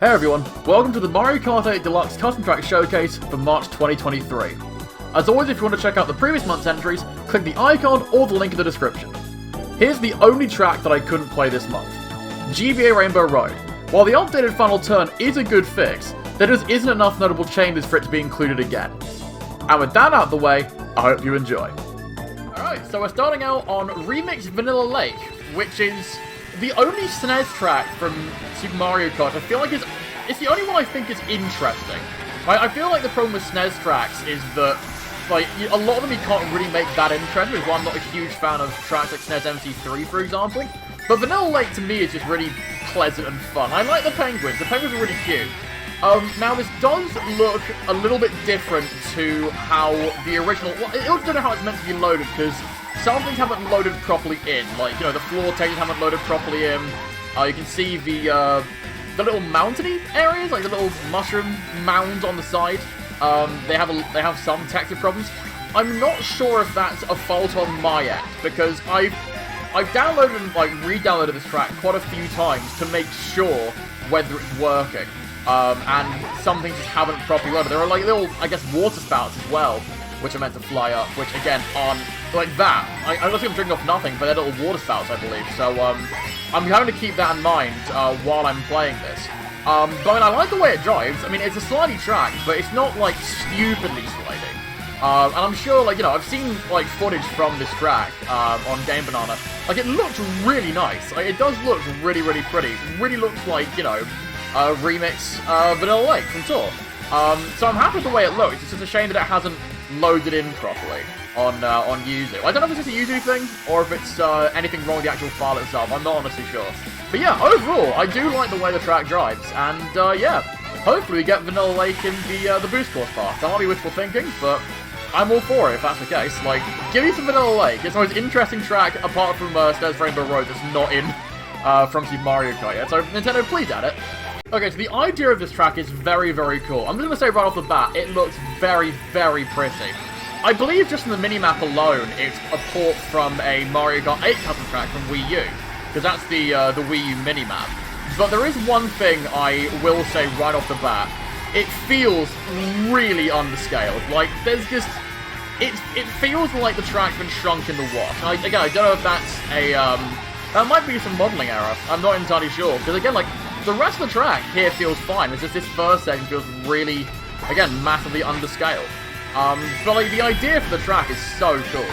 Hey everyone, welcome to the Mario Kart 8 Deluxe Custom Track Showcase for March 2023. As always, if you want to check out the previous month's entries, click the icon or the link in the description. Here's the only track that I couldn't play this month. GBA Rainbow Road. While the updated final turn is a good fix, there just isn't enough notable changes for it to be included again. And with that out of the way, I hope you enjoy. Alright, so we're starting out on Remix Vanilla Lake, which is the only SNES track from Super Mario Kart I feel like it's the only one I think is interesting. I feel like the problem with SNES tracks is that, like, a lot of them you can't really make that interesting, which is why I'm not a huge fan of tracks like SNES MC3, for example. But Vanilla Lake, to me, is just really pleasant and fun. I like the penguins. The penguins are really cute. Now, this does look a little bit different to how the original... Well, I don't know how it's meant to be loaded, because some things haven't loaded properly in. Like, you know, the floor textures haven't loaded properly in. You can see the little mountainy areas, like the little mushroom mounds on the side. They have some texture problems. I'm not sure if that's a fault on my end, because I've downloaded and, like, re-downloaded this track quite a few times to make sure whether it's working. And some things just haven't properly loaded. There are, like, little, I guess, water spouts as well, which are meant to fly up, which, again, aren't like that. I don't think I'm drinking off nothing, but they're little water spouts, I believe. So, I'm having to keep that in mind while I'm playing this. But I mean, I like the way it drives. I mean, it's a slidey track, but it's not, like, stupidly sliding. And I'm sure, like, you know, I've seen, like, footage from this track on Game Banana. Like, it looks really nice. Like, it does look really, really pretty. It really looks like, you know, Remix Vanilla Lake from Tour. So I'm happy with the way it looks. It's just a shame that it hasn't loaded in properly on Yuzu. I don't know if it's just a Yuzu thing, or if it's anything wrong with the actual file itself. I'm not honestly sure. But yeah, overall, I do like the way the track drives, and yeah, hopefully we get Vanilla Lake in the boost course path. That might be wishful thinking, but I'm all for it if that's the case. Like, give me some Vanilla Lake. It's the most interesting track, apart from SNES Rainbow Road, that's not in from Super Mario Kart yet. So Nintendo, please add it. Okay, so the idea of this track is very, very cool. I'm just going to say right off the bat, it looks very, very pretty. I believe just in the minimap alone, it's a port from a Mario Kart 8 custom track from Wii U, because that's the Wii U minimap. But there is one thing I will say right off the bat. It feels really underscaled. Like, there's just... It feels like the track's been shrunk in the wash. Again, I don't know if that's a... that might be some modeling error. I'm not entirely sure. Because again, like, the rest of the track here feels fine. It's just this first section feels really, again, massively underscaled. But like, the idea for the track is so cool.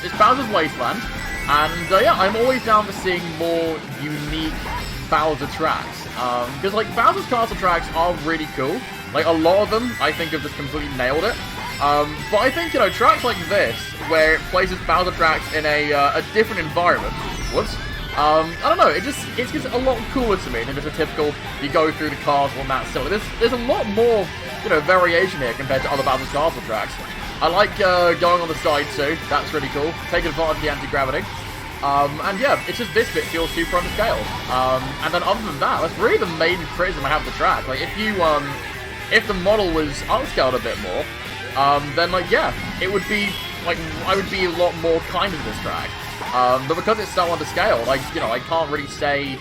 It's Bowser's Wasteland, and yeah, I'm always down for seeing more unique Bowser tracks. Because like, Bowser's Castle tracks are really cool. Like, a lot of them, I think, have just completely nailed it. But I think, you know, tracks like this, where it places Bowser tracks in a different environment. Whoops. I don't know, it's just a lot cooler to me than just a typical, you go through the castle and that's silly. There's a lot more, you know, variation here compared to other Bowser's Castle tracks. I like going on the side too, that's really cool. Take advantage of the anti-gravity. And yeah, it's just this bit feels super underscaled. And then other than that, that's really the main criticism I have of the track. Like, if the model was upscaled a bit more, then like, yeah, it would be, like, I would be a lot more kind of this track. But because it's so underscaled, like, you know, I can't really say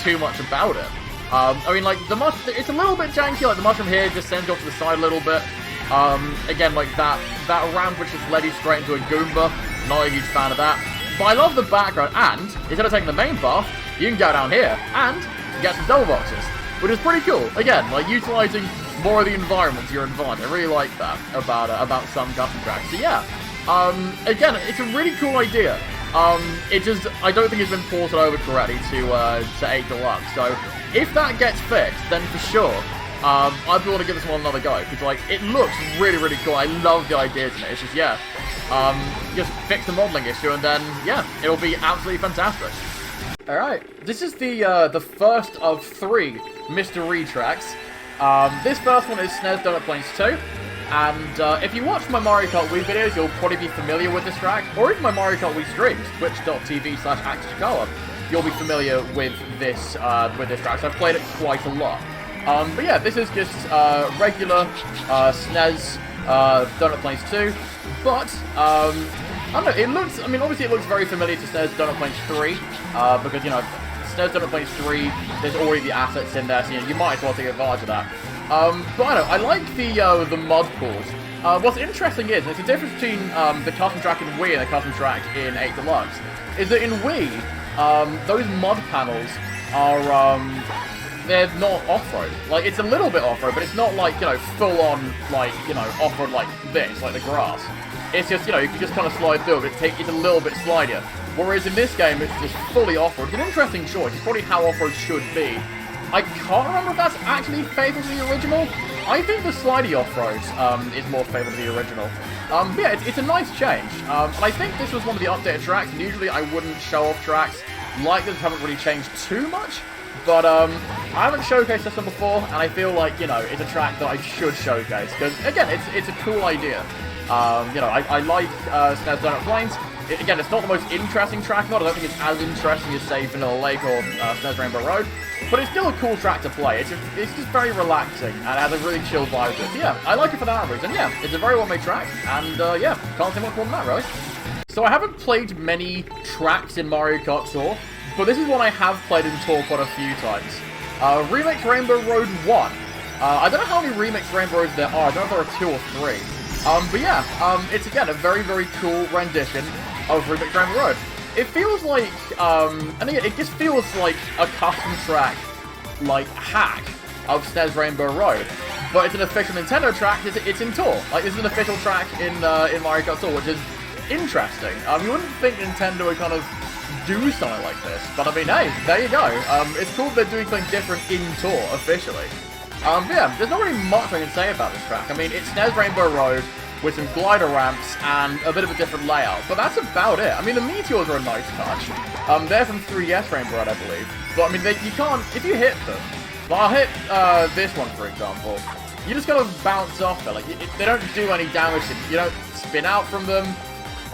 too much about it. I mean, like, it's a little bit janky, like, the mushroom here just sends you off to the side a little bit. Again, like, that ramp which just led you straight into a Goomba, not a huge fan of that. But I love the background, and instead of taking the main path, you can go down here, and get some double boxes, which is pretty cool. Again, like, utilising more of the environment to your advantage. I really like that about some custom tracks. So yeah, again, it's a really cool idea. I don't think it's been ported over correctly to 8 Deluxe, so if that gets fixed, then for sure, I'd be able to give this one another go, because, like, it looks really, really cool. I love the ideas in it. It's just, yeah, just fix the modeling issue, and then, yeah, it'll be absolutely fantastic. Alright, this is the first of 3 Mystery tracks. This first one is SNES Donut Plains 2. And if you watch my Mario Kart Wii videos, you'll probably be familiar with this track, or even my Mario Kart Wii streams, twitch.tv/AxisColor, you'll be familiar with this track, so I've played it quite a lot. But yeah, this is just regular SNES Donut Plains 2, but I don't know, it looks, I mean, obviously it looks very familiar to SNES Donut Plains 3, because, you know, SNES Plains 3, there's already the assets in there, so you might as well take advantage of that. But I don't know, I like the mud pools. What's interesting is, and it's the difference between the custom track in Wii and the custom track in 8 Deluxe, is that in Wii, those mud panels are, they're not off-road. Like, it's a little bit off-road, but it's not like, you know, full-on, like, you know, off-road like this, like the grass. It's just, you know, you can just kind of slide through, but it's a little bit slidier. Whereas in this game, it's just fully off-road. It's an interesting choice. It's probably how off-road should be. I can't remember if that's actually faithful to the original. I think the slidey off-road is more faithful to the original. But yeah, it's a nice change. And I think this was one of the updated tracks, and usually I wouldn't show off tracks like this, haven't really changed too much. But I haven't showcased this one before, and I feel like, you know, it's a track that I should showcase. Because, again, it's a cool idea. You know, I like Snazda Plains. Again, it's not the most interesting track, I don't think it's as interesting as, say, Vanilla Lake or SNES Rainbow Road, but it's still a cool track to play. It's just very relaxing, and it has a really chill vibe to it. So yeah, I like it for that reason. Yeah, it's a very well-made track, and yeah, can't say much more than that, really. So I haven't played many tracks in Mario Kart Tour, but this is one I have played in Tour quite a few times. Remix Rainbow Road 1. I don't know how many Remix Rainbow Roads there are, I don't know if there are 2 or 3. But yeah, it's again a very, very cool rendition of Remix Rainbow Road. It feels like, and again, it just feels like a custom track, like, hack of SNES Rainbow Road. But it's an official Nintendo track, it's in Tour. Like, this is an official track in Mario Kart Tour, which is interesting. You wouldn't think Nintendo would kind of do something like this, but I mean, hey, there you go. It's cool they're doing something different in Tour, officially. But yeah, there's not really much I can say about this track. I mean, it's SNES Rainbow Road with some glider ramps and a bit of a different layout, but that's about it. I mean, the meteors are a nice touch. They're from 3DS Rainbow Road, I believe. But I mean, you can't, if you hit them, like I'll hit this one, for example, you just kind of bounce off there. Like, they don't do any damage to you. You don't spin out from them.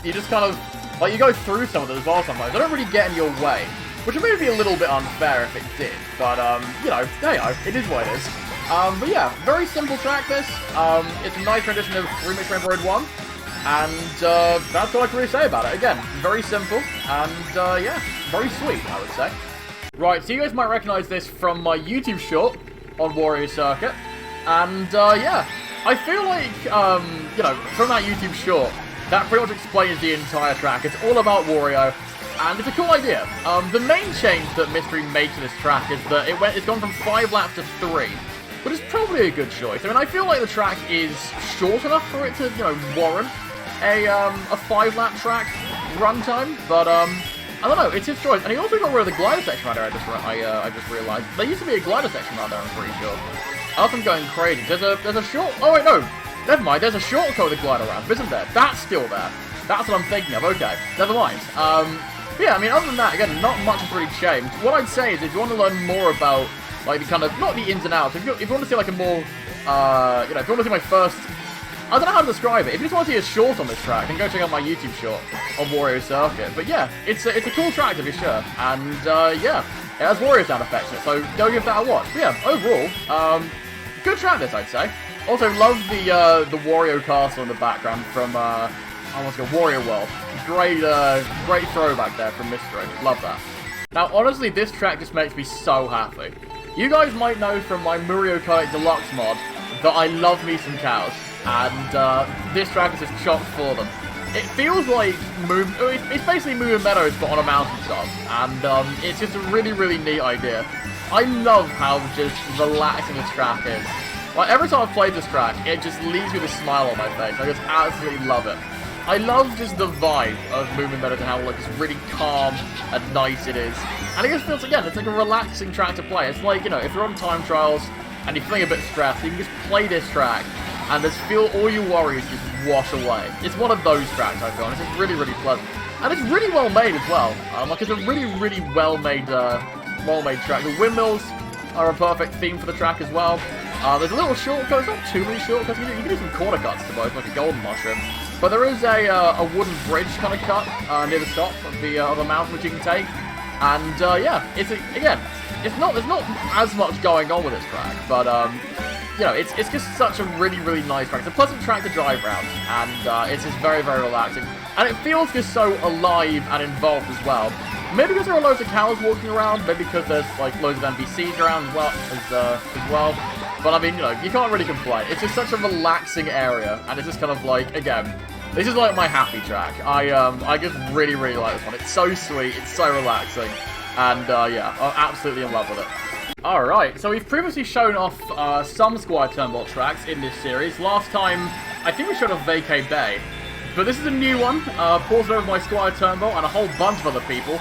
You just kind of, like, you go through some of them as well sometimes. They don't really get in your way, which would maybe be a little bit unfair if it did. But, you know, there you go. It is what it is. But yeah, very simple track this. It's a nice rendition of Remix Rainbow Road 1. And that's all I can really say about it. Again, very simple. And yeah, very sweet, I would say. Right, so you guys might recognize this from my YouTube short on Wario Circuit. And yeah, I feel like, you know, from that YouTube short, that pretty much explains the entire track. It's all about Wario. And it's a cool idea. The main change that Mystery made to this track is that it's gone from 5 laps to 3. But it's probably a good choice. I mean, I feel like the track is short enough for it to, you know, warrant a 5-lap track runtime. But I don't know, it's his choice. And he also got rid of the glider section right there. I just realized there used to be a glider section right there. I'm pretty sure. Else I'm going crazy. There's a short. Oh wait, no, never mind. There's a shortcut with the glider ramp, isn't there? That's still there. That's what I'm thinking of. Okay, never mind. Yeah, I mean, other than that, again, not much has really changed. What I'd say is, if you want to learn more about, like, the kind of, not the ins and outs, if you want to see, like, a more, you know, if you want to see my first, I don't know how to describe it. If you just want to see a short on this track, then go check out my YouTube short on Wario Circuit. But yeah, it's a cool track, to be sure. And, yeah, it has Wario sound effects in it, so go give that a watch. But yeah, overall, good track this, I'd say. Also, love the Wario castle in the background from, what's it called, Wario World. Great, great throwback there from Mystery. Love that. Now, honestly, this track just makes me so happy. You guys might know from my MK8 Deluxe mod that I love me some cows, and this track is just chock for them. It feels like it's basically Moo Moo Meadows but on a mountaintop, and it's just a really, really neat idea. I love how just relaxing this track is. Like, every time I've played this track, it just leaves me with a smile on my face. I just absolutely love it. I love just the vibe of Moo Moo Meadows and how, like, it's really calm and nice it is. And it just feels, again, it's like a relaxing track to play. It's like, you know, if you're on time trials and you're feeling a bit stressed, you can just play this track and just feel all your worries just wash away. It's one of those tracks, I feel, and it's just really, really pleasant. And it's really well made as well. Like, it's a really, really well-made track. The windmills are a perfect theme for the track as well. There's a little shortcut, not too many shortcuts, you can do some corner cuts to both, like a golden mushroom. But there is a wooden bridge kind of cut near the top of the mountain which you can take. And yeah, again, there's not as much going on with this track, but you know, it's just such a really, really nice track. It's a pleasant track to drive around, and it's just very, very relaxing. And it feels just so alive and involved as well. Maybe because there are loads of cows walking around, maybe because there's like loads of NPCs around as well. But I mean, you know, you can't really complain. It's just such a relaxing area, and it's just kind of like, again, this is like my happy track. I just really, really like this one. It's so sweet, it's so relaxing, and yeah, I'm absolutely in love with it. Alright, so we've previously shown off some SquireTurnbolt tracks in this series. Last time, I think we showed off Vacay Bay. But this is a new one, ported over by SquireTurnbolt and a whole bunch of other people.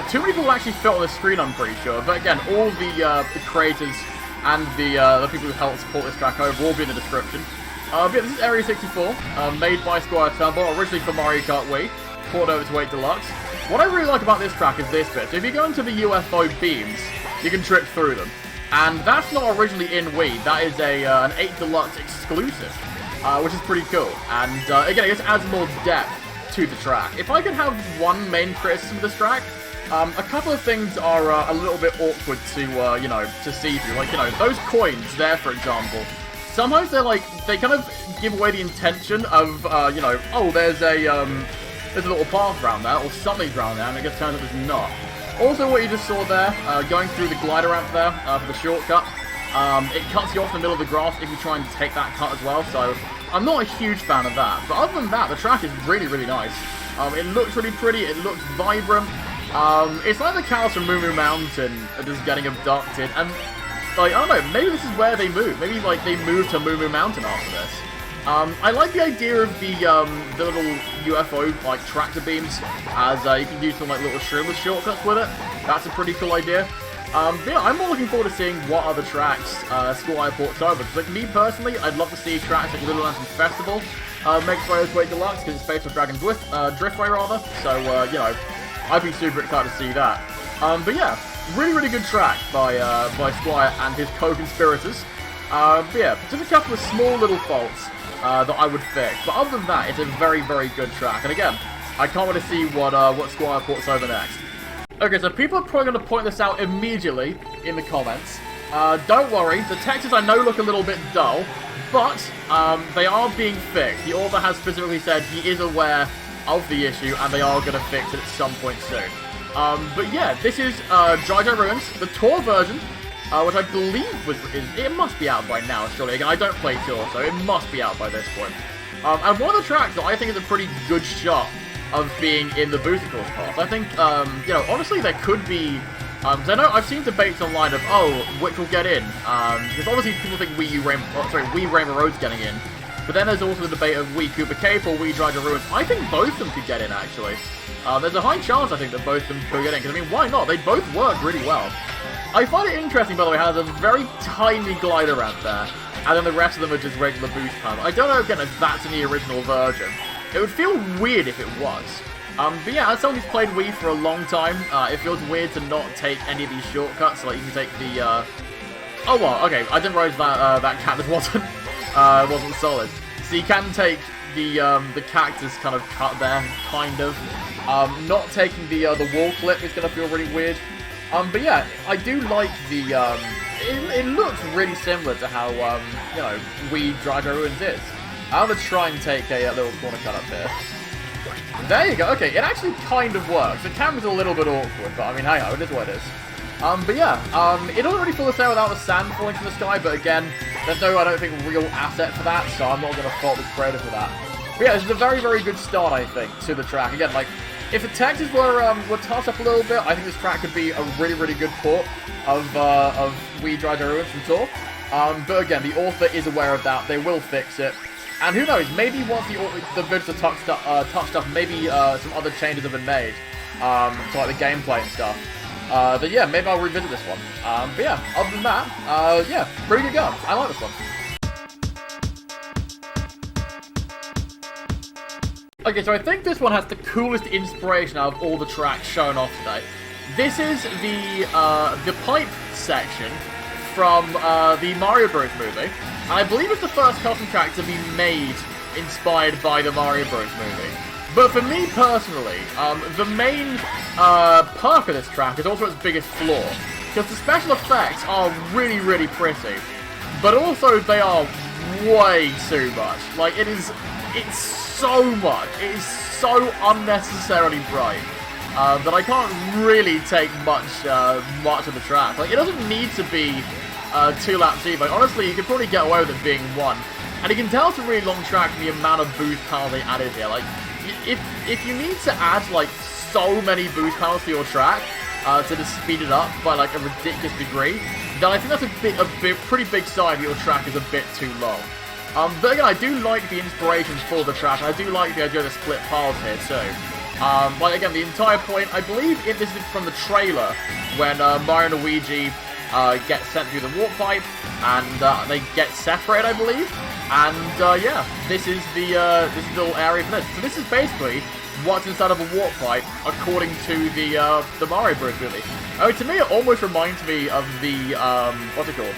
Too many people actually fit on the screen, I'm pretty sure. But again, all the creators and the people who helped support this track over will all be in the description. But yeah, this is Area 64, made by SquireTurnbolt, originally for Mario Kart Wii, ported over to 8 Deluxe. What I really like about this track is this bit. So if you go into the UFO beams, you can trip through them. And that's not originally in Wii, that is an 8 Deluxe exclusive, which is pretty cool. And again, it just adds more depth to the track. If I could have one main criticism of this track, a couple of things are a little bit awkward to, you know, to see through. Like, you know, those coins there, for example, sometimes they're like, they kind of give away the intention of, you know, oh, there's a little path around there, or something's around there, and it just turns out there's not. Also, what you just saw there, going through the glider ramp there for the shortcut, it cuts you off in the middle of the grass if you try and take that cut as well, so I'm not a huge fan of that. But other than that, the track is really, really nice. It looks really pretty, it looks vibrant. It's like the cows from Moo Moo Mountain are just getting abducted, and, like, I don't know, maybe this is where they move. Maybe, like, they moved to Moo Moo Mountain after this. I like the idea of the little UFO, like, tractor beams, as you can do some, like, little shrimless shortcuts with it. That's a pretty cool idea. But yeah, I'm more looking forward to seeing what other tracks Squire ports over. Because, like, me personally, I'd love to see tracks like Little Lantern Festival make its way over to 8 Deluxe, because it's based on Dragon Driftway, rather. So, you know, I'd be super excited to see that. But yeah, really, really good track by Squire and his co-conspirators. But yeah, just a couple of small little faults that I would fix. But other than that, it's a very, very good track. And again, I can't wait to see what Squire ports over next. Okay, so people are probably going to point this out immediately in the comments. Don't worry, the textures I know look a little bit dull, but they are being fixed. The author has specifically said he is aware of the issue, and they are going to fix it at some point soon. But yeah, this is Dry Dry Ruins, the tour version, which I believe it must be out by now, surely. Again, I don't play tour, so it must be out by this point. And one of the tracks that I think is a pretty good shot of being in the booster course path. I think, you know, honestly, there could be, because I know I've seen debates online of, oh, which will get in, because obviously people think Wii Rainbow Road's getting in, but then there's also the debate of Wii Koopa Cape or Wii Dry Dry Ruins. I think both of them could get in, actually. There's a high chance, I think, that both of them could get in, because, I mean, why not? They both work really well. I find it interesting, by the way, how there's a very tiny glider ramp there, and then the rest of them are just regular boost panel. I don't know, again, if that's in the original version. It would feel weird if it was. But yeah, as someone who's played Wii for a long time, it feels weird to not take any of these shortcuts. So, like, you can take the, oh, well, okay, I didn't realize that, that cactus wasn't solid. So you can take the cactus kind of cut there, kind of. Not taking the wall clip is going to feel really weird. But yeah, I do like the, it looks really similar to how, you know, Wii Dry Dry Ruins is. I'm going to try and take a little corner cut up here. There you go, okay, it actually kind of works. The camera's a little bit awkward, but I mean, hey ho, it is what it is. But yeah, it doesn't really fill this out without the sand falling from the sky, but again, there's no, I don't think, real asset for that, so I'm not going to fault this creator for that. But yeah, this is a very, very good start, I think, to the track. Again, like, if the textures were touched up a little bit, I think this track could be a really, really good port of Wii Dry Dry Ruins from Tour. But again, the author is aware of that, they will fix it. And who knows, maybe once the vids are touched up, maybe some other changes have been made to like the gameplay and stuff. But yeah, maybe I'll revisit this one. But yeah, other than that, yeah, pretty good go. I like this one. Okay, so I think this one has the coolest inspiration out of all the tracks shown off today. This is the pipe section from the Mario Bros. Movie. And I believe it's the first custom track to be made inspired by the Mario Bros. Movie. But for me personally, the main perk of this track is also its biggest flaw. Because the special effects are really, really pretty. But also they are way too much. Like, it's so much. It is so unnecessarily bright. that I can't really take much of the track. Like, it doesn't need to be 2 laps either. Like, honestly, you could probably get away with it being 1. And you can tell it's a really long track from the amount of boost power they added here. Like, if you need to add, like, so many boost powers to your track to just speed it up by, like, a ridiculous degree, then I think that's a pretty big sign that your track is a bit too long. But again, I do like the inspirations for the track, and I do like the idea of the split paths here too. Like again, the entire point, I believe this is from the trailer, when Mario and Luigi get sent through the warp pipe, and they get separated, I believe. And yeah, this is the little area for this. So this is basically what's inside of a warp pipe, according to the Mario Bros. Really. Oh, to me, it almost reminds me of the what's it called?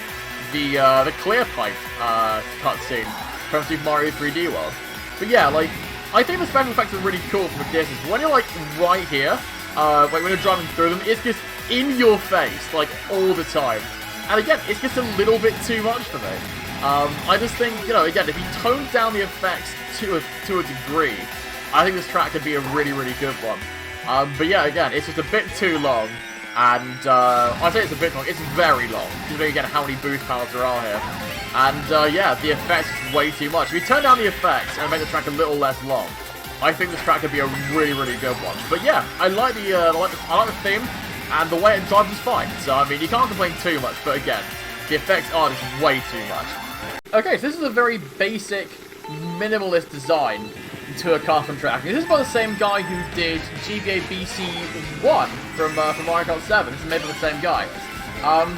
The clear pipe cutscene from Super Mario 3D World. But yeah, like, I think the special effects are really cool from a distance. When you're like right here, like when you're driving through them, it's just in your face, like all the time. And again, it's just a little bit too much for me. I just think, you know, again, if you tone down the effects to a degree, I think this track could be a really, really good one. But yeah, again, it's just a bit too long. And I say it's a bit long, it's very long, considering again how many boost powers there are here. And yeah, the effects is way too much. If you turn down the effects and make the track a little less long, I think this track could be a really, really good one. But yeah, I like the theme, and the way it drives is fine. So I mean, you can't complain too much, but again, the effects are just way too much. Okay, so this is a very basic, minimalist design to a custom track. This is by the same guy who did GBA BC 1 from Mario Kart 7. This is made by the same guy.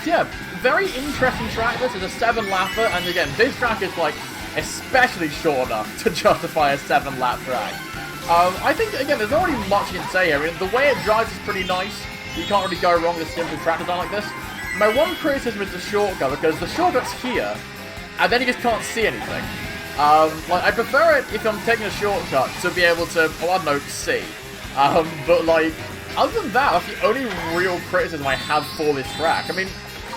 Yeah, very interesting track. This is a 7-lapper, and again, this track is like especially short enough to justify a 7-lap track. I think again, there's not really much you can say here. I mean, the way it drives is pretty nice. You can't really go wrong with a simple track design like this. My one criticism is the shortcut, because the shortcut's here, and then you just can't see anything. Like, I prefer it if I'm taking a shortcut to be able to, oh, I don't know, see. But, like, other than that, that's the only real criticism I have for this track. I mean,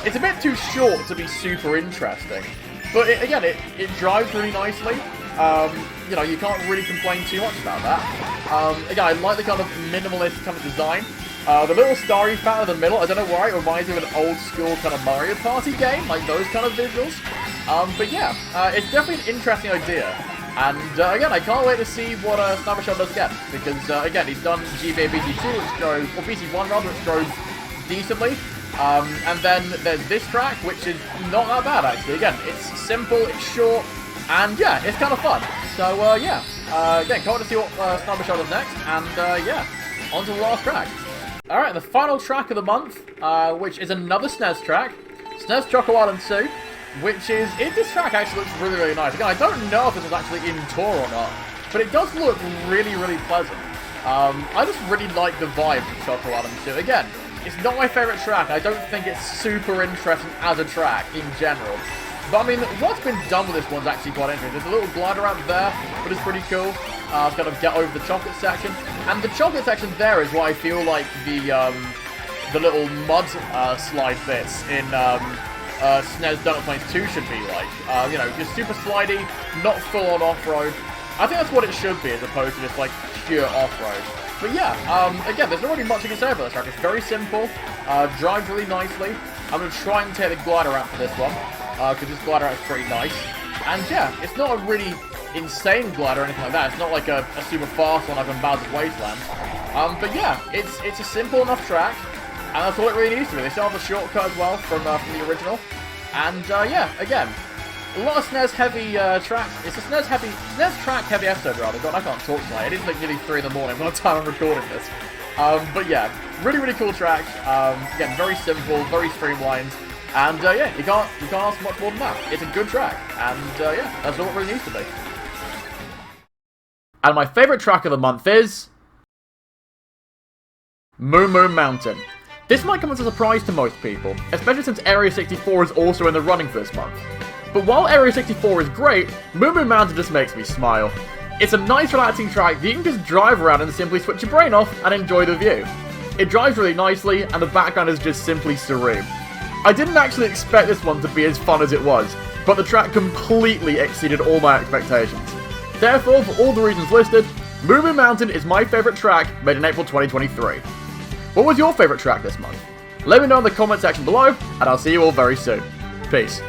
it's a bit too short to be super interesting. But, again, it drives really nicely. You know, you can't really complain too much about that. Again, I like the kind of minimalist kind of design. The little Starry fan in the middle, I don't know why, it reminds me of an old school kind of Mario Party game, like those kind of visuals. But yeah, it's definitely an interesting idea. And again, I can't wait to see what SniperShell does again. Because again, he's done GBA BC2, which goes, or BC1 rather, which goes decently. And then there's this track, which is not that bad actually. Again, it's simple, it's short, and yeah, it's kind of fun. So yeah, again, can't wait to see what SniperShell does next. And yeah, on to the last track. Alright, the final track of the month, which is another SNES track, SNES Choco Island 2. Which is, this track actually looks really, really nice. Again, I don't know if this was actually in tour or not, but it does look really, really pleasant. I just really like the vibe of Choco Island 2. Again, it's not my favourite track. I don't think it's super interesting as a track in general. But I mean, what's been done with this one's actually quite interesting. There's a little glider ramp there, but it's pretty cool. To kind of get over the chocolate section. And the chocolate section there is what I feel like the little mud slide bits in SNES Donut Plains 2 should be like. You know, just super slidey, not full-on off-road. I think that's what it should be, as opposed to just, like, pure off-road. But yeah, again, there's not really much you can say about this track. It's very simple, drives really nicely. I'm going to try and take the glider ramp for this one, because this glider ramp is pretty nice. And yeah, it's not a really insane glider or anything like that. It's not like a super fast one like on Bowser's Wasteland. But yeah, it's a simple enough track. And that's all it really needs to be. They still have a shortcut as well from the original. And yeah, again, a lot of SNES heavy tracks. It's a SNES track heavy episode rather. God, I can't talk tonight. It is like nearly 3 in the morning by the time I'm recording this. But yeah, really, really cool track. Again, very simple, very streamlined. And yeah, you can't ask much more than that. It's a good track. And yeah, that's all it really needs to be. And my favourite track of the month is Moo Moo Mountain. This might come as a surprise to most people, especially since Area 64 is also in the running for this month. But while Area 64 is great, Moo Moo Mountain just makes me smile. It's a nice relaxing track that you can just drive around and simply switch your brain off and enjoy the view. It drives really nicely and the background is just simply serene. I didn't actually expect this one to be as fun as it was, but the track completely exceeded all my expectations. Therefore, for all the reasons listed, Moo Moo Mountain is my favourite track made in April 2023. What was your favourite track this month? Let me know in the comment section below, and I'll see you all very soon. Peace.